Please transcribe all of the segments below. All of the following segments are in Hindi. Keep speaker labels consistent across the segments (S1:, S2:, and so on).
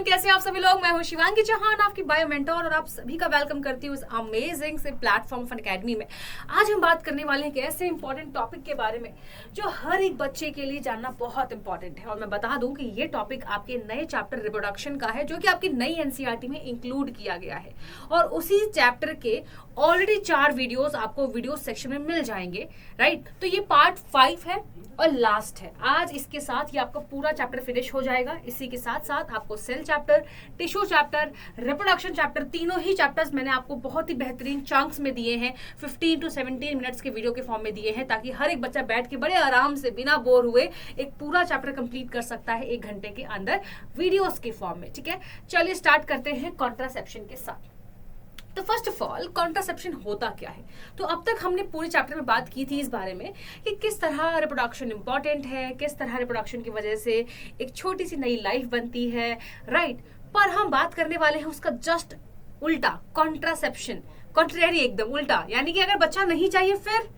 S1: एवरीवन, कैसे हैं आप सभी लोग। मैं हूं शिवांगी चौहान, आपकी बायो मेंटोर, और आप सभी का वेलकम करती हूँ इस अमेजिंग से प्लेटफॉर्म फन अकेडमी में। आज हम बात करने वाले हैं एक ऐसे इंपॉर्टेंट टॉपिक के बारे में जो हर एक बच्चे के लिए जानना बहुत इंपॉर्टेंट है। और मैं बता दूं कि ये टॉपिक आपके नए चैप्टर रिप्रोडक्शन का है, जो कि आपकी नई एनसीईआरटी में इंक्लूड किया गया है। और उसी चैप्टर के ऑलरेडी 4 वीडियोस आपको वीडियो सेक्शन में मिल जाएंगे, राइट। तो ये पार्ट 5 है और लास्ट है। आज इसके साथ ये आपका पूरा चैप्टर फिनिश हो जाएगा। इसी के साथ साथ आपको cell chapter, tissue chapter, reproduction chapter, तीनों ही चैप्टर्स मैंने आपको बहुत ही बेहतरीन चंक्स में दिए हैं, 15 to 17 मिनट्स के वीडियो के फॉर्म में दिए हैं, ताकि हर एक बच्चा बैठ के बड़े आराम से बिना बोर हुए एक पूरा चैप्टर कंप्लीट कर सकता है 1 घंटे के अंदर वीडियोस के फॉर्म में। ठीक है, चलिए स्टार्ट करते हैं कॉन्ट्रासेप्शन के साथ। तो फर्स्ट ऑफ ऑल, कॉन्ट्रासेप्शन होता क्या है। तो अब तक हमने पूरे चैप्टर में बात की थी इस बारे में कि किस तरह रिप्रोडक्शन इंपॉर्टेंट है, किस तरह रिप्रोडक्शन की वजह से एक छोटी सी नई लाइफ बनती है, राइट। पर हम बात करने वाले हैं उसका जस्ट उल्टा, कॉन्ट्रासेप्शन, कॉन्ट्रेरी, एकदम उल्टा। यानी कि अगर बच्चा नहीं चाहिए, फिर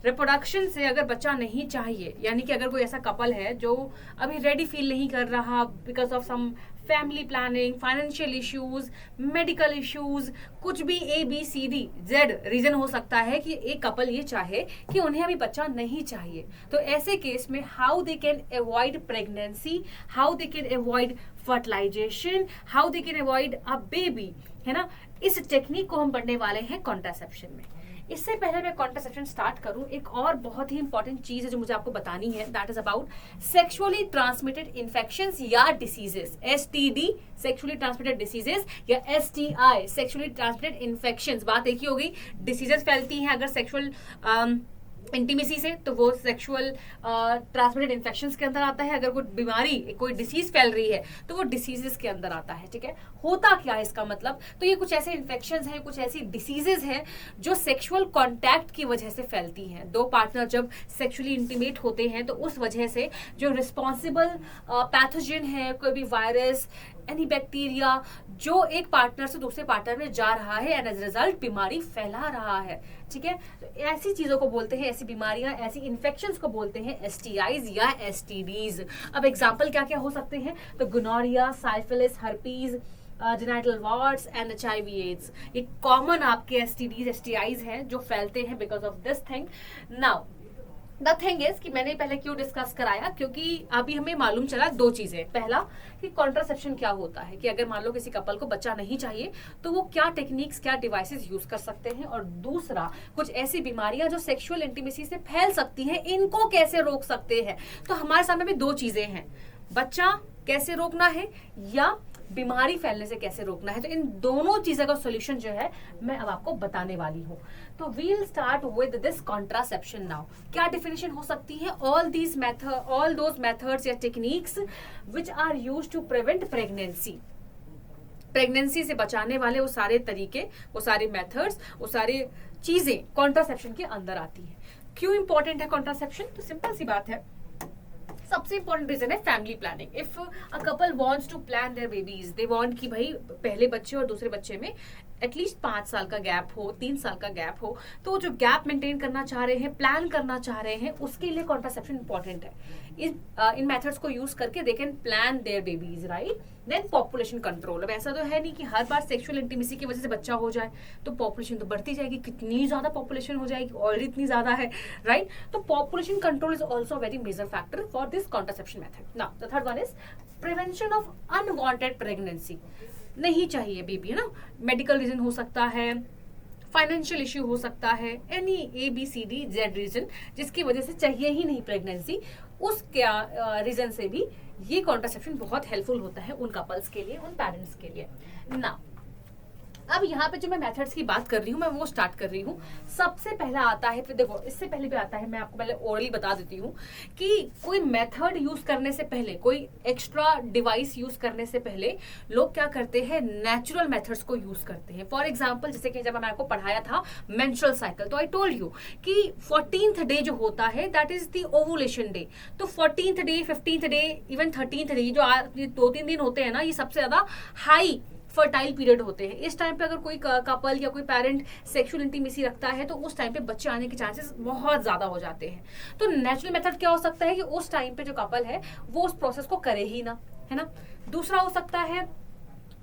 S1: रिप्रोडक्शन से अगर बच्चा नहीं चाहिए, यानी कि अगर कोई ऐसा कपल है जो अभी रेडी फील नहीं कर रहा because of some family planning, financial issues, medical issues, कुछ भी ABCD-Z रीजन हो सकता है कि एक कपल ये चाहे कि उन्हें अभी बच्चा नहीं चाहिए। तो ऐसे केस में how they can avoid pregnancy, how they can avoid fertilisation, how they can avoid a baby, है ना। इस टेक्निक को हम पढ़ने वाले हैं कॉन्ट्रासेप्शन में। इससे पहले मैं कॉन्ट्रासेप्शन स्टार्ट करूं, एक और बहुत ही इंपॉर्टेंट चीज है जो मुझे आपको बतानी है, that is about sexually transmitted infections या diseases. STD sexually transmitted diseases या STI सेक्सुअली ट्रांसमिटेड इन्फेक्शंस। बात एक ही हो गई, डिसीजेस फैलती हैं अगर सेक्सुअल इंटीमेसी से, तो वो सेक्सुअल ट्रांसमिटेड इन्फेक्शंस के अंदर आता है। अगर कोई बीमारी, कोई डिसीज फैल रही है, तो वो डिसीजेस के अंदर आता है। ठीक है, होता क्या है इसका मतलब, तो ये कुछ ऐसे इन्फेक्शंस हैं, कुछ ऐसी डिसीजेस हैं जो सेक्सुअल कांटेक्ट की वजह से फैलती हैं। 2 पार्टनर जब सेक्सुअली इंटीमेट होते हैं, तो उस वजह से जो रिस्पॉन्सिबल पैथोजन है, कोई भी वायरस, एनी बैक्टीरिया, जो एक पार्टनर से दूसरे पार्टनर में जा रहा है एंड एज रिजल्ट बीमारी फैला रहा है। ठीक है, तो ऐसी चीजों को बोलते हैं, ऐसी बीमारियां, ऐसी इन्फेक्शंस को बोलते हैं STIs या STDs। अब एग्जांपल क्या क्या हो सकते हैं, तो gonorrhoea, syphilis, herpes, genital warts and HIV/AIDS, ये कॉमन आपके STDs, STIs हैं जो फैलते हैं because of this thing. Now the thing is कि मैंने पहले क्यों डिस्कस कराया, क्योंकि अभी हमें मालूम चला 2 चीजें। पहला कि कॉन्ट्रासेप्शन क्या होता है, कि अगर मान लो किसी कपल को बच्चा नहीं चाहिए तो वो क्या टेक्निक्स, क्या डिवाइसेस यूज कर सकते हैं। और दूसरा, कुछ ऐसी बीमारियां जो सेक्सुअल इंटीमेसी से फैल सकती हैं, इनको कैसे रोक सकते हैं। तो हमारे सामने भी 2 चीजें हैं, बच्चा कैसे रोकना है या बीमारी फैलने से कैसे रोकना है। तो इन दोनों चीजों का सॉल्यूशन जो है मैं अब आपको बताने वाली हूँ। तो we'll start with this contraception now. क्या डेफिनेशन हो सकती है, ऑल दोज मेथड्स या techniques which are used to prevent pregnancy. Pregnancy से बचाने वाले वो सारे तरीके, वो सारे मेथड्स, वो सारी चीजें कॉन्ट्रासेप्शन के अंदर आती है। क्यों इंपॉर्टेंट है कॉन्ट्रासेप्शन, तो सिंपल सी बात है, सबसे इंपॉर्टेंट रीजन है family planning. If a couple wants to plan their babies, they want कि भाई पहले बच्चे और दूसरे बच्चे में एटलीस्ट 5 साल का गैप हो, 3 साल का गैप हो, तो जो गैप मेंटेन करना चाह रहे हैं, प्लान करना चाह रहे हैं, उसके लिए कॉन्ट्रासेप्शन इंपॉर्टेंट है। इन मेथड्स को यूज करके they can plan their babies, right. Then population control. अब ऐसा तो है नहीं कि हर बार सेक्सुअल इंटीमेसी की वजह से बच्चा हो जाए, तो पॉपुलेशन तो बढ़ती जाएगी, कितनी ज्यादा पॉपुलेशन हो जाएगी, ऑलरेडी इतनी ज्यादा है, राइट। तो population control is also very major factor for this contraception method. Now the third one is prevention of unwanted pregnancy. नहीं चाहिए बेबी, है ना, मेडिकल रीजन हो सकता है, फाइनेंशियल इश्यू हो सकता है, एनी ABCD-Z रीजन जिसकी वजह से चाहिए ही नहीं प्रेगनेंसी, उस क्या रीजन से भी ये कॉन्ट्रासेप्शन बहुत हेल्पफुल होता है उन कपल्स के लिए, उन पेरेंट्स के लिए। ना अब यहाँ पे जो मैं मेथड्स की बात कर रही हूँ, मैं वो स्टार्ट कर रही हूँ। सबसे पहला आता है, फिर देखो इससे पहले भी आता है, मैं आपको पहले ओरली बता देती हूँ कि कोई मेथड यूज करने से पहले, कोई एक्स्ट्रा डिवाइस यूज करने से पहले लोग क्या करते हैं, नेचुरल मेथड्स को यूज करते हैं। फॉर एग्जाम्पल, जैसे कि जब मैंने आपको पढ़ाया था मेंस्ट्रुअल साइकिल, तो आई टोल्ड यू कि 14th डे जो होता है that is the ovulation day. तो 14th day, 15th day, even 13th day, जो 2-3 दिन होते हैं ना, ये सबसे ज्यादा हाई फर्टाइल पीरियड होते हैं। इस टाइम पे अगर कोई कपल या कोई पेरेंट सेक्सुअल इंटीमेसी रखता है, तो उस टाइम पे बच्चे आने के चांसेस बहुत ज्यादा हो जाते हैं। तो नेचुरल मेथड क्या हो सकता है कि उस टाइम पे जो कपल है वो उस प्रोसेस को करे ही ना, है ना। दूसरा हो सकता है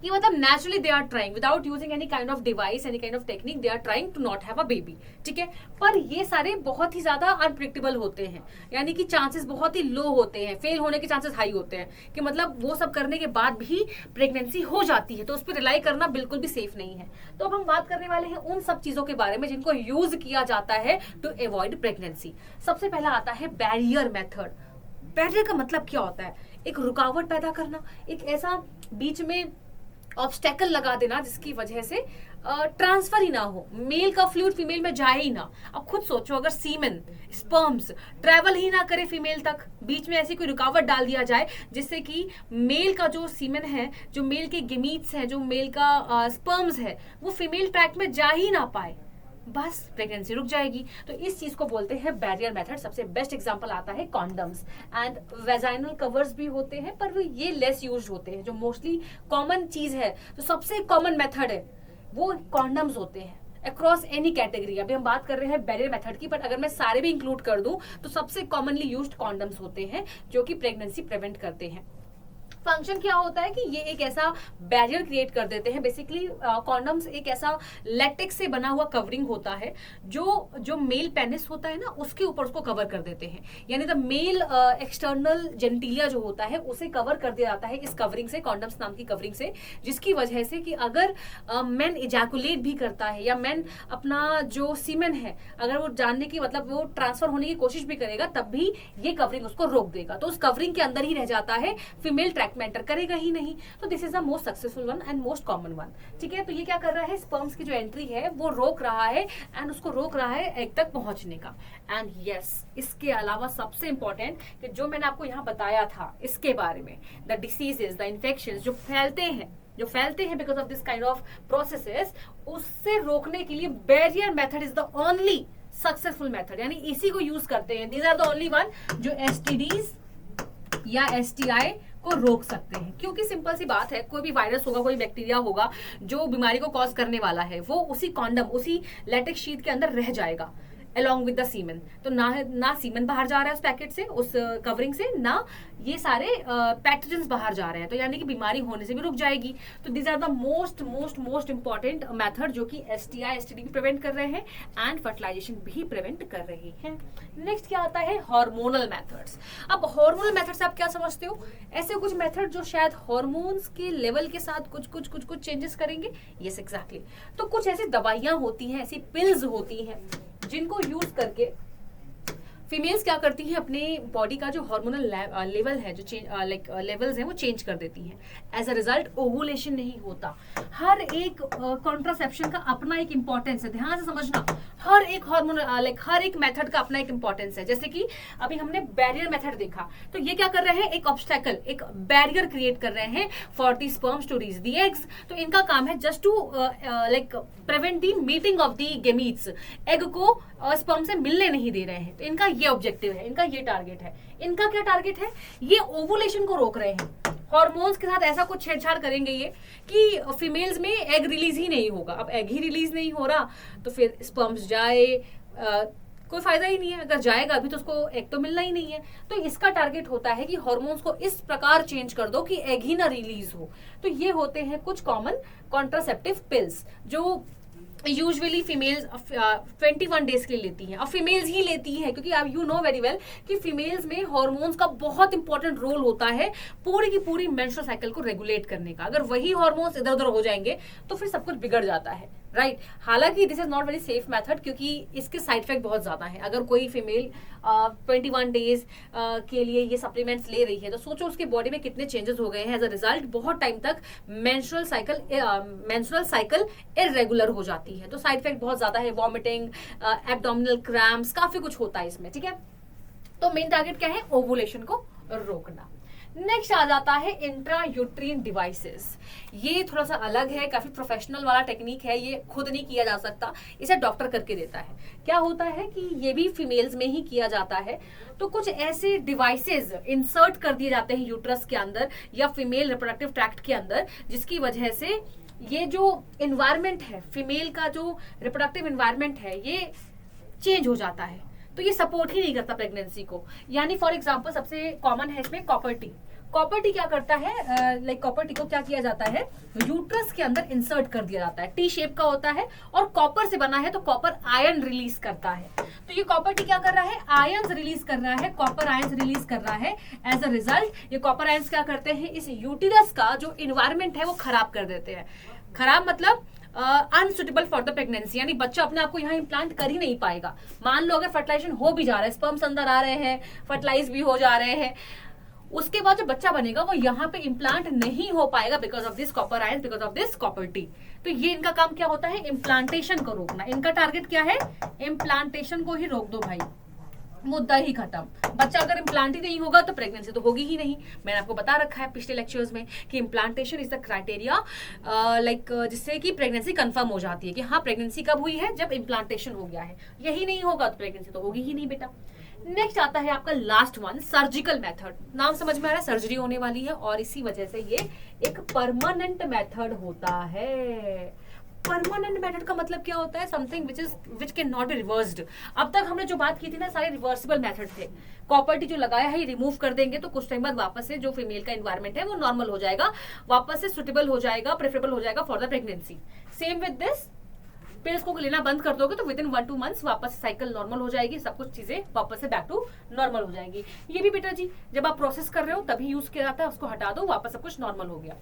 S1: कि मतलब naturally they are trying without using any kind of device, any kind of technique, they are trying to not have a baby, ठीक है। पर ये सारे बहुत ही ज्यादा अनप्रिडिक्टेबल होते हैं, यानी कि चांसेस बहुत ही लो होते हैं, फेल होने के चांसेस हाई होते हैं, कि मतलब वो सब करने के बाद भी प्रेगनेंसी हो जाती है, तो उस पर रिलाई करना बिल्कुल भी सेफ नहीं है। तो अब हम बात करने वाले हैं उन सब चीजों के बारे में जिनको यूज किया जाता है टू अवॉइड प्रेगनेंसी। सबसे पहला आता है बैरियर मेथड। बैरियर का मतलब क्या होता है? एक रुकावट पैदा करना, एक ऐसा बीच में ऑब्स्टेकल लगा देना जिसकी वजह से ट्रांसफर ही ना हो, मेल का फ्लूइड फीमेल में जाए ही ना। अब खुद सोचो, अगर सीमेन स्पर्म्स ट्रेवल ही ना करे फीमेल तक, बीच में ऐसी कोई रुकावट डाल दिया जाए जिससे कि मेल का जो सीमेन है, जो मेल के गेमीट्स है, जो मेल का स्पर्म्स है, वो फीमेल ट्रैक में जा ही ना पाए, बस प्रेगनेंसी रुक जाएगी। तो इस चीज को बोलते हैं बैरियर मेथड। सबसे बेस्ट एग्जांपल आता है कॉन्डम्स एंड वेजाइनल कवर्स भी होते हैं, पर ये लेस यूज्ड होते हैं। जो मोस्टली कॉमन चीज है, तो सबसे कॉमन मेथड है वो कॉन्डम्स होते हैं अक्रॉस एनी कैटेगरी। अभी हम बात कर रहे हैं बैरियर मेथड की, बट अगर मैं सारे भी इंक्लूड कर दूं तो सबसे कॉमनली यूज्ड कॉन्डम्स होते हैं जो कि प्रेगनेंसी प्रिवेंट करते हैं। फंक्शन क्या होता है कि ये एक ऐसा बैरियर क्रिएट कर देते हैं। बेसिकली कॉन्डम्स एक ऐसा लेटेक्स से बना हुआ कवरिंग होता है जो मेल पेनिस होता है ना, उसके ऊपर उसको कवर कर देते हैं, यानी द मेल एक्सटर्नल जेनिटिलिया जो होता है उसे कवर कर दिया जाता है इस कवरिंग से, कॉन्डम्स नाम की कवरिंग से, जिसकी वजह से कि अगर मैन इजैकुलेट भी करता है या मैन अपना जो सीमेन है अगर वो जानने की मतलब वो ट्रांसफर होने की कोशिश भी करेगा, तब भी ये कवरिंग उसको रोक देगा। तो उस कवरिंग के अंदर ही रह जाता है, फीमेल ट्रैक में एंटर करेगा ही नहीं। तो this is the most successful one and most common one, ठीक है। तो ये क्या कर रहा है, स्पर्म्स की जो एंट्री है वो रोक रहा है एंड उसको रोक रहा है एग तक पहुंचने का। एंड यस, इसके अलावा सबसे इंपॉर्टेंट कि जो मैंने आपको यहाँ बताया था इसके बारे में, द डिसीजेस, द इन्फेक्शंस जो फैलते हैं because of this kind of processes, उससे रोकने के लिए barrier method is the only successful method, यानी इसी को यूज करते हैं। These are the only one जो एसटीडीज या एसटीआई को रोक सकते हैं। क्योंकि सिंपल सी बात है, कोई भी वायरस होगा, कोई बैक्टीरिया होगा जो बीमारी को कॉज करने वाला है, वो उसी कॉन्डम, उसी लैटेक्स शीट के अंदर रह जाएगा along with the सीमेन। तो ना सीमेन बाहर जा रहा है उस पैकेट से, उस कवरिंग से, ना ये सारे पैथोजेंस बाहर जा रहे हैं, तो यानी कि बीमारी होने से भी रुक जाएगी। तो this are the most important method जो कि एसटीआई एसटीडी भी प्रिवेंट कर रहे हैं एंड फर्टिलाइजेशन भी प्रिवेंट कर रहे हैं। नेक्स्ट क्या आता है, हार्मोनल मेथड्स। अब हार्मोनल मेथड से आप क्या समझते हो? ऐसे कुछ मेथड जो शायद हार्मोन्स के लेवल के साथ कुछ चेंजेस करेंगे। Yes exactly. तो कुछ ऐसी दवाइयां होती हैं, ऐसी पिल्स होती हैं जिनको यूज करके फीमेल्स क्या करती हैं, अपने बॉडी का जो हार्मोनल लेवल है, जो लेवल्स हैं वो चेंज कर देती हैं। एज अ रिजल्ट ओवुलेशन नहीं होता। हर एक कॉन्ट्रासेप्शन का अपना एक इंपॉर्टेंस है, ध्यान से समझना। हर एक हार्मोनल हर एक मेथड का अपना एक इंपॉर्टेंस है। जैसे कि अभी हमने बैरियर मेथड देखा, तो ये क्या कर रहे हैं, एक ऑब्स्टेकल, एक बैरियर क्रिएट कर रहे हैं for the sperms to reach the eggs. तो इनका काम है just to prevent the meeting of the gametes, egg को स्पर्म से मिलने नहीं दे रहे हैं। तो इनका ये ऑब्जेक्टिव है, इनका ये टारगेट है। इनका क्या टारगेट है, ये ओवुलेशन को रोक रहे हैं। हार्मोन्स के साथ ऐसा कुछ छेड़छाड़ करेंगे ये कि फीमेल्स में एग रिलीज ही नहीं होगा। अब एग ही रिलीज नहीं हो रहा तो फिर स्पर्म्स जाए कोई फायदा ही नहीं है। अगर जाएगा अभी तो उसको एग तो मिलना ही नहीं है। तो इसका टारगेट होता है कि हार्मोन्स को इस प्रकार चेंज कर दो कि एग ही ना रिलीज हो। तो ये होते हैं कुछ कॉमन कॉन्ट्रासेप्टिव पिल्स जो यूजुअली फीमेल्स 21 डेज के लिए लेती हैं। और फीमेल्स ही लेती हैं क्योंकि आप यू नो वेरी वेल कि फीमेल्स में हार्मोन्स का बहुत इंपॉर्टेंट रोल होता है पूरी की पूरी मेंस्ट्रुअल साइकिल को रेगुलेट करने का। अगर वही हार्मोन्स इधर उधर हो जाएंगे तो फिर सब कुछ बिगड़ जाता है, राइट। हालांकि this is not very safe method क्योंकि इसके साइड इफेक्ट बहुत ज्यादा है। अगर कोई फीमेल 21 डेज के लिए ये सप्लीमेंट्स ले रही है तो सोचो उसकी बॉडी में कितने चेंजेस हो गए हैं। एज अ रिजल्ट बहुत टाइम तक मेंस्ट्रुअल साइकिल इरेगुलर हो जाती है। तो साइड इफेक्ट बहुत ज्यादा है, वॉमिटिंग, एब्डोमिनल क्रैम्प्स, काफी कुछ होता है इसमें, ठीक है। तो मेन टारगेट क्या है, ओवुलेशन को रोकना। नेक्स्ट आ जाता है इंट्रायूट्रीन डिवाइसेस। ये थोड़ा सा अलग है, काफी प्रोफेशनल वाला टेक्निक है। ये खुद नहीं किया जा सकता, इसे डॉक्टर करके देता है। क्या होता है कि ये भी फीमेल्स में ही किया जाता है। तो कुछ ऐसे डिवाइसेस इंसर्ट कर दिए जाते हैं यूट्रस के अंदर या फीमेल रिप्रोडक्टिव ट्रैक्ट के अंदर, जिसकी वजह से ये जो इन्वायरमेंट है, फीमेल का जो रिप्रोडक्टिव इन्वायरमेंट है, ये चेंज हो जाता है। तो ये सपोर्ट ही नहीं करता प्रेगनेंसी को। यानी फॉर एग्जांपल सबसे कॉमन है इसमें कॉपर टी। कॉपर टी क्या करता है, लाइक कॉपर टी को क्या किया जाता है, यूट्रस के अंदर इंसर्ट कर दिया जाता है, टी शेप का होता है और कॉपर से बना है, तो कॉपर आयन रिलीज करता है। तो ये कॉपर टी क्या कर रहा है, आयंस रिलीज कर रहा है, कॉपर आयंस रिलीज कर रहा है। एज अ रिजल्ट ये कॉपर आयंस क्या करते हैं, इस यूटिरस का जो इन्वायरमेंट है वो खराब कर देते हैं। खराब मतलब अनसुटेबल फॉर द प्रेगनेंसी, यानी बच्चा अपने आप को यहाँ इम्प्लांट कर ही नहीं पाएगा। मान लो अगर फर्टिलाइजेशन हो भी जा रहा है, स्पर्म्स अंदर आ रहे हैं, फर्टिलाइज भी हो जा रहे हैं, उसके बाद जो बच्चा बनेगा वो यहाँ पे इम्प्लांट नहीं हो पाएगा because of this copper ions, because of this copper T. तो ये इनका काम क्या होता है, इम्प्लांटेशन को रोकना। इनका टारगेट क्या है, इम्प्लांटेशन को ही रोक दो भाई, मुद्दा ही खत्म। बच्चा अगर इम्प्लांट ही नहीं होगा तो प्रेगनेंसी तो होगी ही नहीं। मैंने आपको बता रखा है पिछले लेक्चर्स में कि implantation is the criteria like जिससे कि प्रेगनेंसी कंफर्म हो जाती है कि हाँ प्रेगनेंसी कब हुई है, जब इम्प्लांटेशन हो गया है। यही नहीं होगा तो प्रेगनेंसी तो होगी ही नहीं बेटा। नेक्स्ट आता है आपका लास्ट वन, सर्जिकल मेथड। नाम समझ में आ रहा है, सर्जरी होने वाली है और इसी वजह से ये एक परमानेंट मेथड होता है। परमानेंट मेथड का मतलब क्या होता है, something which can not be reversed. अब तक हमने जो बात की थी ना, सारे रिवर्सिबल मेथड थे। कॉपर टी जो लगाया है ये रिमूव कर देंगे तो कुछ टाइम बाद वापस से जो फीमेल का एनवायरमेंट है वो नॉर्मल हो जाएगा, वापस से सुटेबल हो जाएगा, प्रेफरेबल हो जाएगा for the pregnancy. Same with this, pills को लेना बंद कर दोगे तो विद इन 1-2 मंथ्स वापस साइकिल नॉर्मल हो जाएगी, सब कुछ चीजें वापस से बैक टू नॉर्मल हो जाएंगी। ये भी बेटा जी जब आप प्रोसेस कर रहे हो तभी यूज किया जाता है, उसको हटा दो, वापस सब कुछ नॉर्मल हो गया।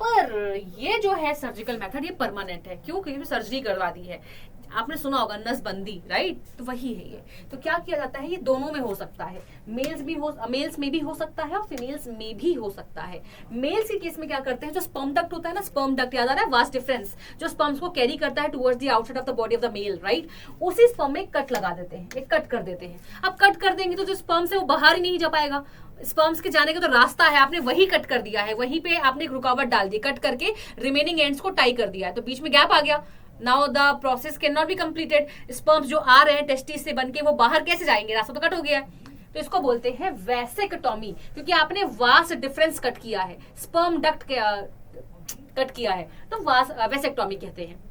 S1: पर ये जो है सर्जिकल मेथड ये परमानेंट है। क्यों, क्योंकि सर्जरी करवा दी है। आपने सुना होगा नसबंदी, राइट, तो वही है ये। तो क्या किया जाता है, ये दोनों में हो सकता है, मेल्स में भी हो सकता है और फीमेल्स में भी हो सकता है। मेल्स के केस में क्या करते हैं, जो स्पर्म डक्ट होता है ना, स्पर्म डक्ट याद आ रहा है, वास्ट डिफरेंस, जो स्पर्म्स को कैरी करता है towards the outside of the body of the male, right, उसी स्पर्म में कट लगा देते हैं, एक कट कर देते हैं। अब कट कर देंगे तो जो स्पर्म्स है वो बाहर ही नहीं जा पाएगा, स्पर्म्स के जाने का तो रास्ता है, आपने वही कट कर दिया है, वहीं पे आपने एक रुकावट डाल दी, कट करके रिमेनिंग एंड्स को टाई कर दिया है, तो बीच में गैप आ गया। Now the process can not be completed. Sperms जो आ रहे हैं टेस्टिस से बनके वो बाहर कैसे जाएंगे, रास्ता तो कट हो गया है। तो इसको बोलते हैं वैसेक्टॉमी, क्योंकि आपने वास्ट डिफरेंस कट किया है, स्पर्म डक्ट कट किया है, तो वैसेक्टॉमी कहते हैं।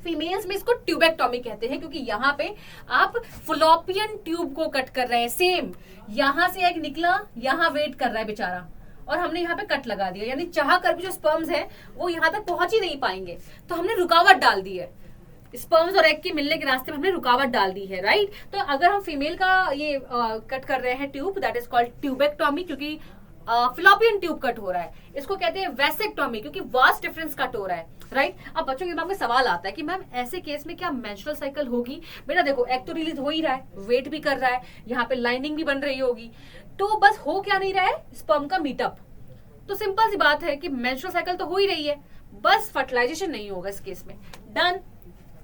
S1: फीमेल्स में इसको ट्यूबेक्टॉमी कहते हैं, क्योंकि यहाँ पे आप फ्लोपियन ट्यूब को कट कर रहे हैं। सेम यहाँ से एक निकला, यहाँ वेट कर रहा है बेचारा, और हमने यहाँ पे कट लगा दिया, यानी चाह कर भी जो स्पर्म्स हैं वो यहाँ तक पहुंच ही नहीं पाएंगे, तो हमने रुकावट डाल दी है। स्पर्म्स और एग के मिलने के रास्ते में हमने रुकावट डाल दी है, राइट। तो अगर हम फीमेल का ये कट कर रहे हैं tube, that is called tubectomy, क्योंकि फिलोपियन ट्यूब कट हो रहा है। इसको कहते हैं वैसेक्टॉमी, क्योंकि वास्ट डिफरेंस कट हो रहा है, राइट। अब बच्चों के दिमाग में सवाल आता है कि मैम ऐसे केस में क्या मेंस्ट्रुअल साइकिल होगी? बेटा देखो, एग तो रिलीज हो ही रहा है, वेट भी कर रहा है, यहाँ पे लाइनिंग भी बन रही होगी, तो बस हो क्या नहीं रहा है, स्पर्म का मीटअप। तो सिंपल सी बात है कि मेंस्ट्रुअल साइकिल तो हो ही रही है, बस फर्टिलाइजेशन नहीं होगा इस केस में। डन।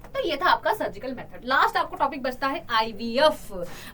S1: तो ये था आपका सर्जिकल मेथड। लास्ट आपको टॉपिक बचता है आईवीएफ।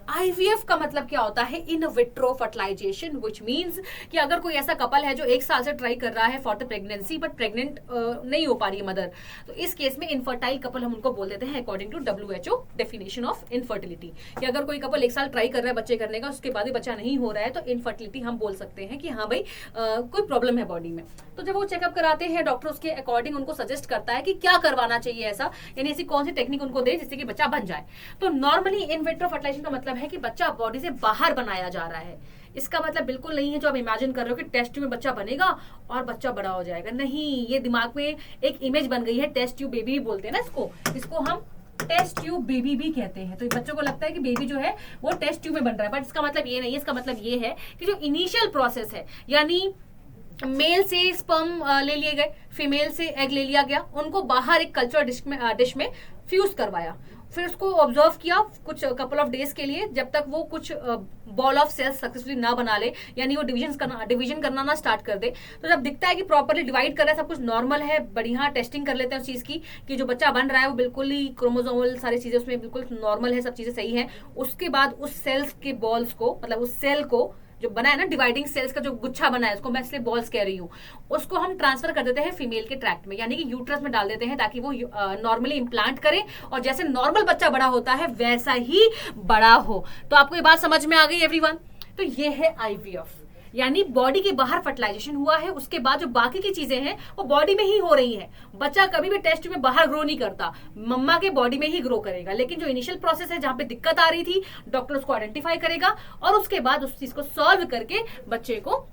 S1: आईवीएफ का मतलब क्या होता है, in vitro fertilisation, which means कि अगर कोई ऐसा कपल है जो 1 साल से ट्राई कर रहा है for the pregnancy but pregnant नहीं हो पा रही है मदर, तो इस केस में इनफर्टाइल कपल हम उनको बोल देते हैं according to WHO definition of infertility. कि अगर कोई कपल 1 साल ट्राई कर रहा है बच्चे करने का, उसके बाद भी बच्चा नहीं हो रहा है, तो इनफर्टिलिटी हम बोल सकते हैं कि हाँ भाई कोई प्रॉब्लम है बॉडी में। तो जब वो चेकअप कराते हैं, डॉक्टर उसके अकॉर्डिंग उनको सजेस्ट करता है कि क्या करवाना चाहिए ऐसा, यानी ऐसी कौन सी टेक्निक उनको दे जिससे कि बच्चा बन जाए। तो नॉर्मली इन विट्रो फर्टिलाइजेशन का मतलब है कि बच्चा बॉडी से बाहर बनाया जा रहा है। इसका मतलब बिल्कुल नहीं है जो आप इमेजिन कर रहे हो कि टेस्ट ट्यूब में बच्चा बनेगा और बच्चा बड़ा हो जाएगा। नहीं, ये दिमाग में एक इमेज बन गई है, टेस्ट ट्यूब बेबी भी बोलते हैं ना इसको हम टेस्ट ट्यूब बेबी भी कहते हैं। तो बच्चों को लगता है कि बेबी जो है वो टेस्ट ट्यूब में बन रहा है, बट इसका मतलब ये नहीं है। इसका मतलब ये है कि जो इनिशियल प्रोसेस है, यानी मेल से स्पर्म ले लिए गए, फीमेल से एग ले लिया गया, उनको बाहर एक कल्चर डिश में फ्यूज करवाया, फिर उसको ऑब्जर्व किया कुछ कपल ऑफ डेज के लिए, जब तक वो कुछ बॉल ऑफ सेल्स सक्सेसफुली ना बना ले, यानी वो डिवीजन करना ना स्टार्ट कर दे। तो जब दिखता है कि प्रॉपर्ली डिवाइड कर रहा है, सब कुछ नॉर्मल है, बढ़िया टेस्टिंग कर लेते हैं उस चीज की कि जो बच्चा बन रहा है वो बिल्कुल ही क्रोमोसोमल सारी चीजें उसमें बिल्कुल नॉर्मल है, सब चीजें सही है। उसके बाद उस सेल्स के बॉल्स को, मतलब उस सेल को जो बना है ना, डिवाइडिंग सेल्स का जो गुच्छा बना है, उसको मैं इसलिए बॉल्स कह रही हूँ, उसको हम ट्रांसफर कर देते हैं फीमेल के ट्रैक्ट में, यानी कि यूट्रस में डाल देते हैं, ताकि वो नॉर्मली इम्प्लांट करे और जैसे नॉर्मल बच्चा बड़ा होता है वैसा ही बड़ा हो। तो आपको ये बात समझ में आ गई एवरीवन? तो ये है आईवीएफ। यानी बॉडी के बाहर फर्टिलाइजेशन हुआ है, उसके बाद जो बाकी की चीजें हैं वो बॉडी में ही हो रही है। बच्चा कभी भी टेस्ट में बाहर ग्रो नहीं करता, मम्मा के बॉडी में ही ग्रो करेगा। लेकिन जो इनिशियल प्रोसेस है जहां पे दिक्कत आ रही थी, डॉक्टर उसको आइडेंटिफाई करेगा और उसके बाद उस चीज को सॉल्व करके बच्चे को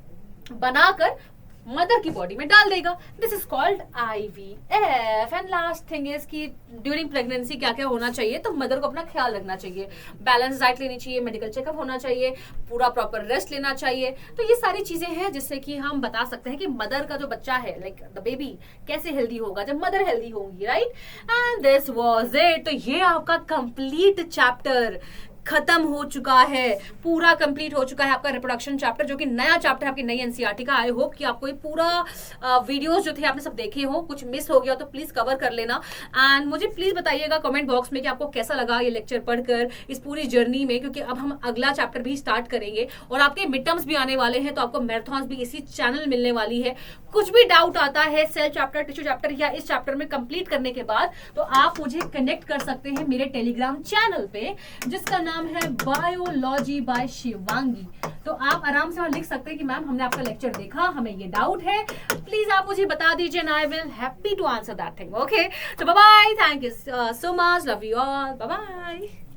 S1: बनाकर मदर की बॉडी में डाल देगा। This is called IVF। And last thing is कि ड्यूरिंग प्रेगनेंसी क्या क्या होना चाहिए, तो मदर को अपना ख्याल रखना चाहिए, बैलेंस डाइट लेनी चाहिए, मेडिकल चेकअप होना चाहिए, पूरा प्रॉपर रेस्ट लेना चाहिए। तो ये सारी चीजें हैं जिससे कि हम बता सकते हैं कि मदर का जो बच्चा है, लाइक द बेबी, कैसे हेल्दी होगा जब मदर हेल्दी होंगी, right. And this was it. तो ये आपका कंप्लीट चैप्टर खत्म हो चुका है, पूरा कंप्लीट हो चुका है आपका रिप्रोडक्शन चैप्टर, जो कि नया चैप्टर है आपकी नई एनसीईआरटी का। आई होप कि आपको ये पूरा वीडियोस जो थे आपने सब देखे हो, कुछ मिस हो गया तो प्लीज कवर कर लेना। एंड मुझे प्लीज बताइएगा कमेंट बॉक्स में कि आपको कैसा लगा ये लेक्चर पढ़कर इस पूरी जर्नी में, क्योंकि अब हम अगला चैप्टर भी स्टार्ट करेंगे और आपके मिड टर्म्स भी आने वाले हैं, तो आपको मैराथन्स भी इसी चैनल मिलने वाली है। कुछ भी डाउट आता है सेल चैप्टर, टिश्यू चैप्टर या इस चैप्टर में कंप्लीट करने के बाद, तो आप मुझे कनेक्ट कर सकते हैं मेरे टेलीग्राम चैनल पे, जिसका नाम है बायोलॉजी बाय शिवांगी। तो आप आराम से वहां लिख सकते हैं कि मैम हमने आपका लेक्चर देखा, हमें ये डाउट है, प्लीज आप मुझे बता दीजिए and I will happy to answer that thing. Okay, तो bye bye, thank you so much, love you all, bye bye.